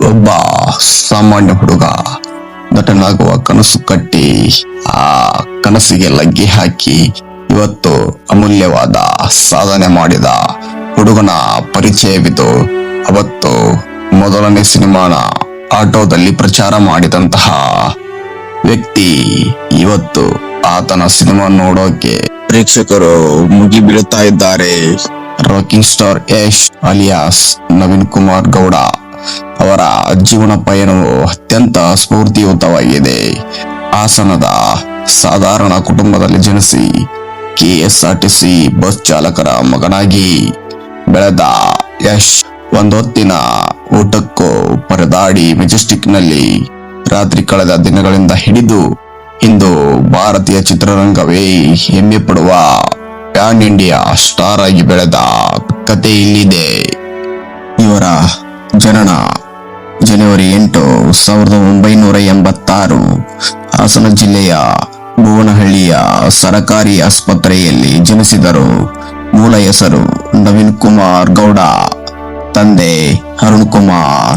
ಒಬ್ಬ ಸಾಮಾನ್ಯ ಹುಡುಗ ನಟನಾಗುವ ಕನಸು ಕಟ್ಟಿ ಆ ಕನಸಿಗೆ ಲಗ್ಗೆ ಹಾಕಿ ಇವತ್ತು ಅಮೂಲ್ಯವಾದ ಸಾಧನೆ ಮಾಡಿದ ಹುಡುಗನ ಪರಿಚಯವಿದು. ಅವತ್ತು ಮೊದಲನೇ ಸಿನಿಮಾನ ಆಟೋದಲ್ಲಿ ಪ್ರಚಾರ ಮಾಡಿದಂತಹ ವ್ಯಕ್ತಿ ಇವತ್ತು ಆತನ ಸಿನಿಮಾ ನೋಡೋಕೆ ಪ್ರೇಕ್ಷಕರು ಮುಗಿ ಬೀಳುತ್ತಾ ಇದ್ದಾರೆ. Rocking star Yash alias Naveen Kumar Gowda ಅವರ ಜೀವನ ಪಯಣವು ಅತ್ಯಂತ ಸ್ಫೂರ್ತಿಯುತವಾಗಿದೆ. ಹಾಸನದ ಸಾಧಾರಣ ಕುಟುಂಬದಲ್ಲಿ ಜನಿಸಿ KSRTC ಬಸ್ ಚಾಲಕರ ಮಗನಾಗಿ ಬೆಳೆದ ಯಶ್ ಒಂದೊತ್ತಿನ ಊಟಕ್ಕೂ ಪರದಾಡಿ ಮೆಜೆಸ್ಟಿಕ್ ನಲ್ಲಿ ರಾತ್ರಿ ಕಳೆದ ದಿನಗಳಿಂದ ಹಿಡಿದು ಇಂದು ಭಾರತೀಯ ಚಿತ್ರರಂಗವೇ ಹೆಮ್ಮೆ ಪಡುವ ಪ್ಯಾನ್ ಇಂಡಿಯಾ ಸ್ಟಾರ್ ಆಗಿ ಬೆಳೆದ ಕತೆ ಇಲ್ಲಿದೆ. ಇವರ ಜನನ ಜನವರಿ 8, 1986 ಹಾಸನ ಜಿಲ್ಲೆಯ ಭುವನಹಳ್ಳಿಯ ಸರಕಾರಿ ಆಸ್ಪತ್ರೆಯಲ್ಲಿ ಜನಿಸಿದರು. ಮೂಲ ಹೆಸರು ನವೀನ್ ಕುಮಾರ್ ಗೌಡ. ತಂದೆ ಅರುಣ್ ಕುಮಾರ್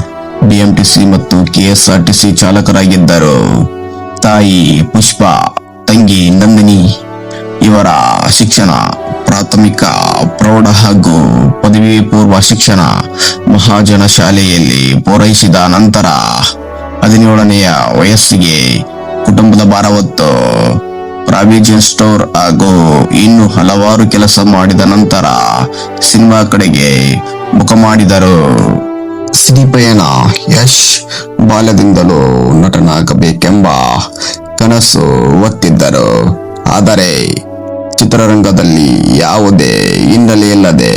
BMTC ಮತ್ತು KSRTC ಚಾಲಕರಾಗಿದ್ದರು. ತಾಯಿ ಪುಷ್ಪ, ತಂಗಿ ನಂದಿನಿ. ಇವರ ಶಿಕ್ಷಣ ಪ್ರಾಥಮಿಕ, ಪ್ರೌಢ ಹಾಗೂ ಪದವಿ ಪೂರ್ವ ಶಿಕ್ಷಣ ಮಹಾಜನ ಶಾಲೆಯಲ್ಲಿ ಪೂರೈಸಿದ ನಂತರ 17ನೆಯ ವಯಸ್ಸಿಗೆ ಕುಟುಂಬದ ಭಾರ ಹೊತ್ತು ಪ್ರಾವಿಷನ್ ಸ್ಟೋರ್ ಹಾಗೂ ಇನ್ನು ಹಲವಾರು ಕೆಲಸ ಮಾಡಿದ ನಂತರ ಸಿನಿಮಾ ಕಡೆಗೆ ಮುಖ ಮಾಡಿದರು. ಸಿನಿಪಯಣ ಯಶ್ ಬಾಲ್ಯದಿಂದಲೂ ನಟನಾಗಬೇಕೆಂಬ ಕನಸು ಹೊತ್ತಿದ್ದರು. ಆದರೆ ಚಿತ್ರರಂಗದಲ್ಲಿ ಯಾವುದೇ ಹಿನ್ನೆಲೆ ಇಲ್ಲದೆ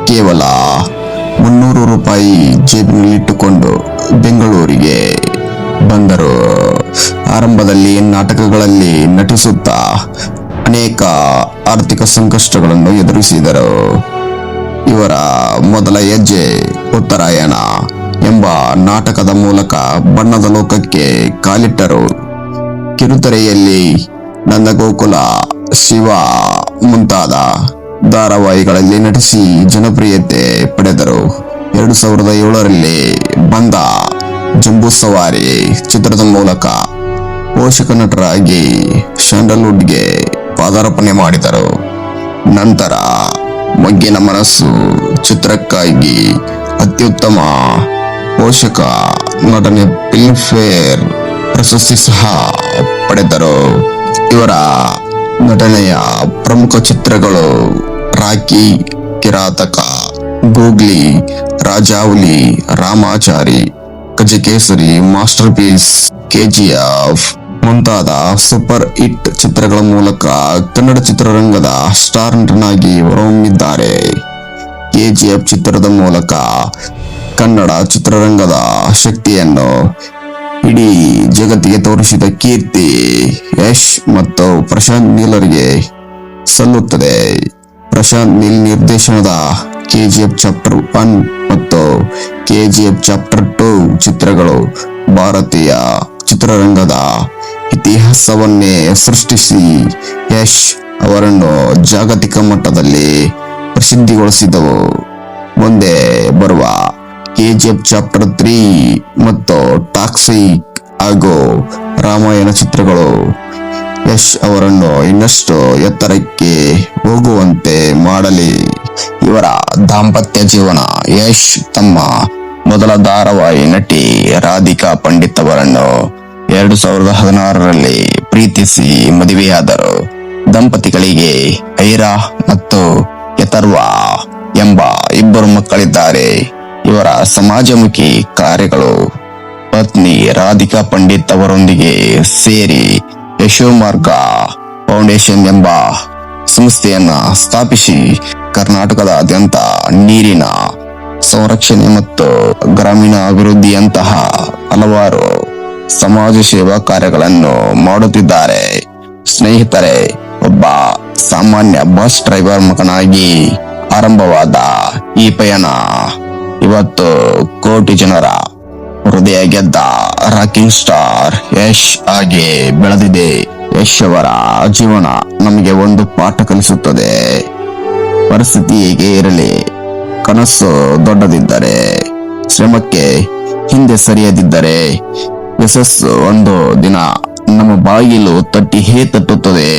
ಕೇವಲ 300 ರೂಪಾಯಿ ಜೇಬಿನಲ್ಲಿಟ್ಟುಕೊಂಡು ಬೆಂಗಳೂರಿಗೆ ಬಂದರು. ಆರಂಭದಲ್ಲಿ ನಾಟಕಗಳಲ್ಲಿ ನಟಿಸುತ್ತಾ ಅನೇಕ ಆರ್ಥಿಕ ಸಂಕಷ್ಟಗಳನ್ನು ಎದುರಿಸಿದರು. ಇವರ ಮೊದಲ ಹೆಜ್ಜೆ ಉತ್ತರಾಯಣ ಎಂಬ ನಾಟಕದ ಮೂಲಕ ಬಣ್ಣದ ಲೋಕಕ್ಕೆ ಕಾಲಿಟ್ಟರು. ಕಿರುತೆರೆಯಲ್ಲಿ ನಂದಗೋಕುಲ, ಶಿವ ಮುಂತಾದ ಧಾರಾವಾಹಿಗಳಲ್ಲಿ ನಟಿಸಿ ಜನಪ್ರಿಯತೆ ಪಡೆದರು. 2007ರಲ್ಲಿ ಬಂದ ಜಂಬೂ ಸವಾರಿ ಚಿತ್ರದ ಮೂಲಕ ಪೋಷಕ ನಟರಾಗಿ ಸ್ಯಾಂಡಲ್ವುಡ್ಗೆ ಪಾದಾರ್ಪಣೆ ಮಾಡಿದರು. ನಂತರ ಮೊಗ್ಗಿನ ಮನಸ್ಸು ಚಿತ್ರಕ್ಕಾಗಿ ಅತ್ಯುತ್ತಮ ಪೋಷಕ ನಟನೆ ಫಿಲ್ಮ್ ಫೇರ್ ಪ್ರಶಸ್ತಿ ಸಹ ಪಡೆದರು. ಇವರ ನಟನೆಯ ಪ್ರಮುಖ ಚಿತ್ರಗಳು rakhi, Kirataka, googly, Rajavali, Ramachari, Gajakesari, master piece, KGF ಮುಂತಾದ ಸೂಪರ್ ಹಿಟ್ ಚಿತ್ರಗಳ ಮೂಲಕ ಕನ್ನಡ ಚಿತ್ರರಂಗದ ಸ್ಟಾರ್ ನಟನಾಗಿ ಹೊರಹೊಮ್ಮಿದ್ದಾರೆ. KGF ಚಿತ್ರದ ಮೂಲಕ ಕನ್ನಡ ಚಿತ್ರರಂಗದ ಶಕ್ತಿಯನ್ನು ಇಡೀ ಜಗತ್ತಿಗೆ ತೋರಿಸಿದ ಕೀರ್ತಿ ಯಶ್ ಮತ್ತು ಪ್ರಶಾಂತ್ ನೀಲ್ರಿಗೆ ಸಲ್ಲುತ್ತದೆ. ಪ್ರಶಾಂತ್ ನೀಲ್ ನಿರ್ದೇಶನದ KGF ಚಾಪ್ಟರ್ 1 ಮತ್ತು KGF ಚಾಪ್ಟರ್ 2 ಚಿತ್ರಗಳು ಭಾರತೀಯ ಚಿತ್ರರಂಗದ ಇತಿಹಾಸವನ್ನೇ ಸೃಷ್ಟಿಸಿ ಯಶ್ ಅವರನ್ನು ಜಾಗತಿಕ ಮಟ್ಟದಲ್ಲಿ ಪ್ರಸಿದ್ಧಿಗೊಳಿಸಿದವು. ಮುಂದೆ ಬರುವ KGF ಚಾಪ್ಟರ್ 3 ಮತ್ತು ಟಾಕ್ಸಿಕ್ ಹಾಗೂ ರಾಮಾಯಣ ಚಿತ್ರಗಳು ಯಶ್ ಅವರನ್ನು ಇನ್ನಷ್ಟು ಎತ್ತರಕ್ಕೆ ಹೋಗುವಂತೆ ಮಾಡಲಿ. ಇವರ ದಾಂಪತ್ಯ ಜೀವನ. ಯಶ್ ತಮ್ಮ ಮೊದಲ ಧಾರಾವಾಹಿ ನಟಿ ರಾಧಿಕಾ ಪಂಡಿತ್ ಅವರನ್ನು 2016ರಲ್ಲಿ ಪ್ರೀತಿಸಿ ಮದುವೆಯಾದರು. ದಂಪತಿಗಳಿಗೆ ಐರಾ ಮತ್ತು ಯಥರ್ವಾ ಎಂಬ 2 ಮಕ್ಕಳಿದ್ದಾರೆ. ಇವರ ಸಮಾಜಮುಖಿ ಕಾರ್ಯಗಳು ಪತ್ನಿ ರಾಧಿಕಾ ಪಂಡಿತ್ ಅವರೊಂದಿಗೆ ಸೇರಿ ಯಶೋಮಾರ್ಗ ಫೌಂಡೇಶನ್ ಎಂಬ ಸಂಸ್ಥೆಯನ್ನ ಸ್ಥಾಪಿಸಿ ಕರ್ನಾಟಕದಾದ್ಯಂತ ನೀರಿನ ಸಂರಕ್ಷಣೆ ಮತ್ತು ಗ್ರಾಮೀಣ ಅಭಿವೃದ್ಧಿಯಂತಹ ಹಲವಾರು ಸಮಾಜ ಸೇವಾ ಕಾರ್ಯಗಳನ್ನು ಮಾಡುತ್ತಿದ್ದಾರೆ. ಸ್ನೇಹಿತರೆ, ಒಬ್ಬ ಸಾಮಾನ್ಯ ಬಸ್ ಡ್ರೈವರ್ ಮಗನಾಗಿ ಆರಂಭವಾದ ಈ ಪಯಣ ಇವತ್ತು ಕೋಟಿ ಜನರ ಹೃದಯ ಗೆದ್ದ ರಾಕಿಂಗ್ ಸ್ಟಾರ್ ಯಶ್ ಆಗಿ ಬೆಳೆದಿದೆ. ಯಶ್ ಅವರ ಜೀವನ ನಮಗೆ ಒಂದು ಪಾಠ ಕಲಿಸುತ್ತದೆ. ಪರಿಸ್ಥಿತಿ ಹೇಗೆ ಇರಲಿ, ಕನಸು ದೊಡ್ಡದಿದ್ದರೆ ಶ್ರಮಕ್ಕೆ ಹಿಂದೆ ಸರಿಯದಿದ್ದರೆ ಯಶಸ್ಸು ಒಂದು ದಿನ ನಮ್ಮ ಬಾಗಿಲು ತಟ್ಟಿಯೇ ತಟ್ಟುತ್ತದೆ.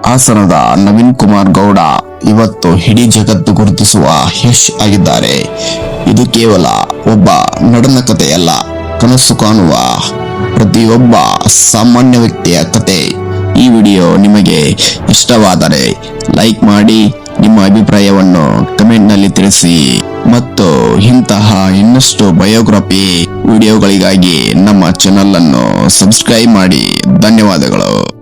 ಹಾಸನದ ನವೀನ್ ಕುಮಾರ್ ಗೌಡ ಇವತ್ತು ಇಡೀ ಜಗತ್ತು ಗುರುತಿಸುವ ಯಶ್ ಆಗಿದ್ದಾರೆ. ಇದು ಕೇವಲ ಒಬ್ಬ ನಟನ ಕಥೆಯಲ್ಲ, ಕನಸು ಕಾಣುವ ಪ್ರತಿಯೊಬ್ಬ ಸಾಮಾನ್ಯ ವ್ಯಕ್ತಿಯ ಕತೆ. ಈ ವಿಡಿಯೋ ನಿಮಗೆ ಇಷ್ಟವಾದರೆ ಲೈಕ್ ಮಾಡಿ, ನಿಮ್ಮ ಅಭಿಪ್ರಾಯವನ್ನು ಕಮೆಂಟ್ ನಲ್ಲಿ ತಿಳಿಸಿ ಮತ್ತು ಇಂತಹ ಇನ್ನಷ್ಟು ಬಯೋಗ್ರಫಿ ವಿಡಿಯೋಗಳಿಗಾಗಿ ನಮ್ಮ ಚಾನೆಲ್ ಅನ್ನು ಸಬ್ಸ್ಕ್ರೈಬ್ ಮಾಡಿ. ಧನ್ಯವಾದಗಳು.